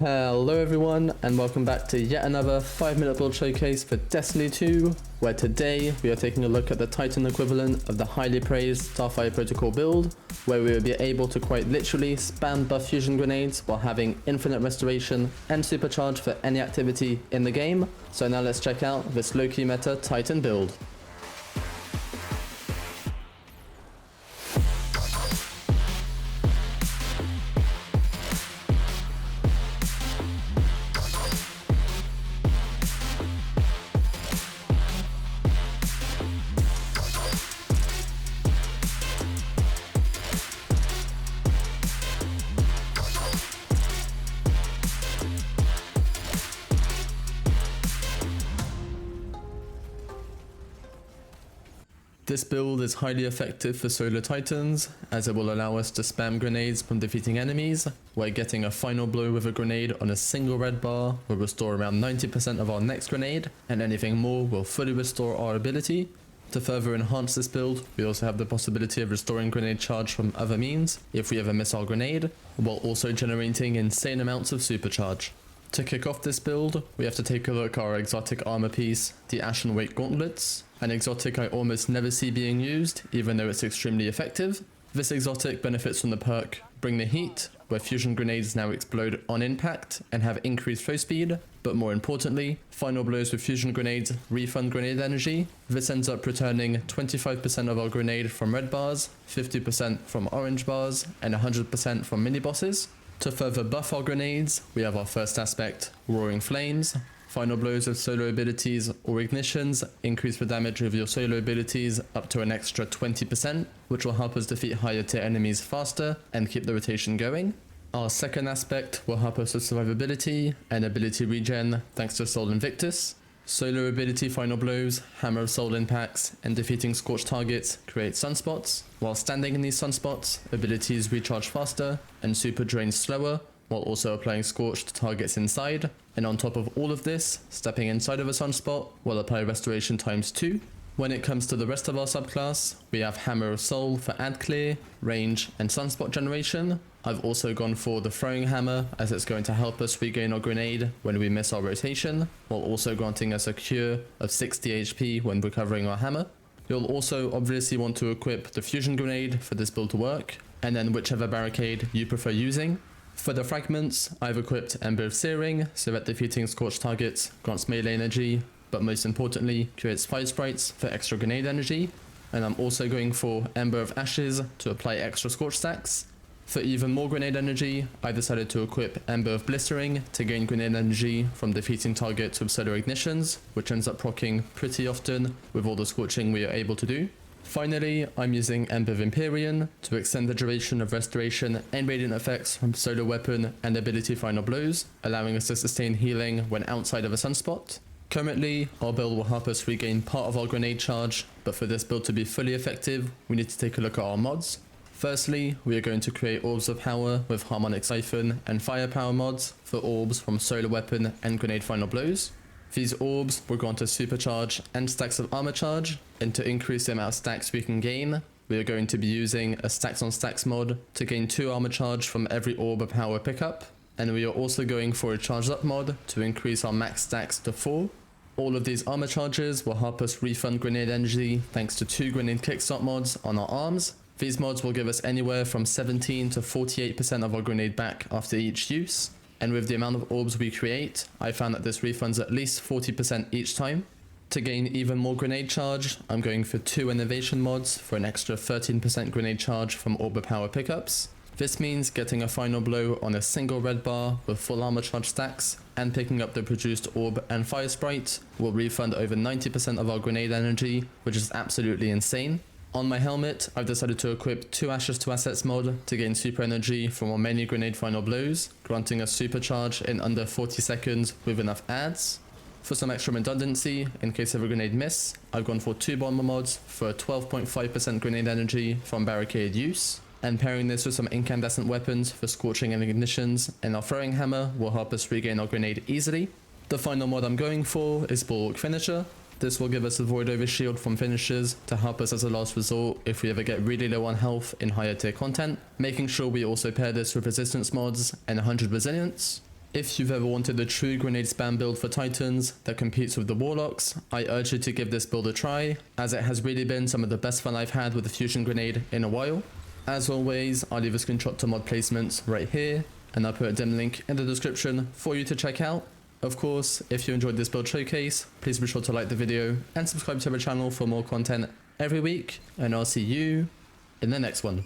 Hello everyone, and welcome back to yet another 5-minute build showcase for Destiny 2, where today we are taking a look at the Titan equivalent of the highly praised Starfire protocol build, where we will be able to quite literally spam buff fusion grenades while having infinite restoration and supercharge for any activity in the game. So now let's check out this low-key meta Titan build. This build is highly effective for Solar Titans, as it will allow us to spam grenades from defeating enemies, where getting a final blow with a grenade on a single red bar will restore around 90% of our next grenade, and anything more will fully restore our ability. To further enhance this build, we also have the possibility of restoring grenade charge from other means if we ever miss our grenade, while also generating insane amounts of supercharge. To kick off this build, we have to take a look at our exotic armor piece, the Ashen Wake gauntlets, an exotic I almost never see being used, even though it's extremely effective. This exotic benefits from the perk Bring the Heat, where fusion grenades now explode on impact and have increased flow speed, but more importantly, final blows with fusion grenades refund grenade energy. This ends up returning 25% of our grenade from red bars, 50% from orange bars, and 100% from mini bosses. To further buff our grenades, we have our first aspect, Roaring Flames. Final blows of solo abilities or ignitions increase the damage of your solo abilities up to an extra 20%, which will help us defeat higher tier enemies faster and keep the rotation going. Our second aspect will help us with survivability and ability regen thanks to Soul Invictus. Solo ability final blows, Hammer of Soul impacts, and defeating scorched targets create sunspots. While standing in these sunspots, abilities recharge faster and super drain slower, while also applying scorch to targets inside. And on top of all of this, stepping inside of a sunspot will apply restoration times 2. When it comes to the rest of our subclass, we have Hammer of Soul for add clear, range, and sunspot generation. I've also gone for the Throwing Hammer, as it's going to help us regain our grenade when we miss our rotation, while also granting us a cure of 60 HP when recovering our hammer. You'll also obviously want to equip the fusion grenade for this build to work, and then whichever barricade you prefer using. For the fragments, I've equipped Ember of Searing, so that defeating scorched targets grants melee energy, but most importantly creates fire sprites for extra grenade energy. And I'm also going for Ember of Ashes to apply extra scorch stacks. For even more grenade energy, I decided to equip Ember of Blistering to gain grenade energy from defeating targets with solar ignitions, which ends up proccing pretty often with all the scorching we are able to do. Finally, I'm using Ember of Empyrean to extend the duration of restoration and radiant effects from solar weapon and ability final blows, allowing us to sustain healing when outside of a sunspot. Currently, our build will help us regain part of our grenade charge, but for this build to be fully effective, we need to take a look at our mods. Firstly, we are going to create Orbs of Power with Harmonic Siphon and Firepower mods for orbs from solar weapon and grenade final blows. These orbs will grant us supercharge and stacks of armor charge, and to increase the amount of stacks we can gain, we are going to be using a stacks on stacks mod to gain 2 armor charge from every orb of power pickup, and we are also going for a charged up mod to increase our max stacks to 4. All of these armor charges will help us refund grenade energy thanks to 2 grenade kickstart mods on our arms. These mods will give us anywhere from 17 to 48% of our grenade back after each use, and with the amount of orbs we create, I found that this refunds at least 40% each time. To gain even more grenade charge, I'm going for 2 innovation mods for an extra 13% grenade charge from orb of power pickups. This means getting a final blow on a single red bar with full armor charge stacks and picking up the produced orb and fire sprite will refund over 90% of our grenade energy, which is absolutely insane. On my helmet, I've decided to equip 2 Ashes to Assets mod to gain super energy from our many grenade final blows, granting us supercharge in under 40 seconds with enough adds. For some extra redundancy, in case of a grenade miss, I've gone for 2 bomber mods for 12.5% grenade energy from barricade use, and pairing this with some incandescent weapons for scorching and ignitions, and our Throwing Hammer will help us regain our grenade easily. The final mod I'm going for is Bulwark Finisher. This will give us a Void Over Shield from finishers to help us as a last resort if we ever get really low on health in higher tier content, making sure we also pair this with resistance mods and 100 resilience. If you've ever wanted a true grenade spam build for Titans that competes with the Warlocks, I urge you to give this build a try, as it has really been some of the best fun I've had with the fusion grenade in a while. As always, I'll leave a screenshot to mod placements right here, and I'll put a dim link in the description for you to check out. Of course, if you enjoyed this build showcase, please be sure to like the video and subscribe to our channel for more content every week, and I'll see you in the next one.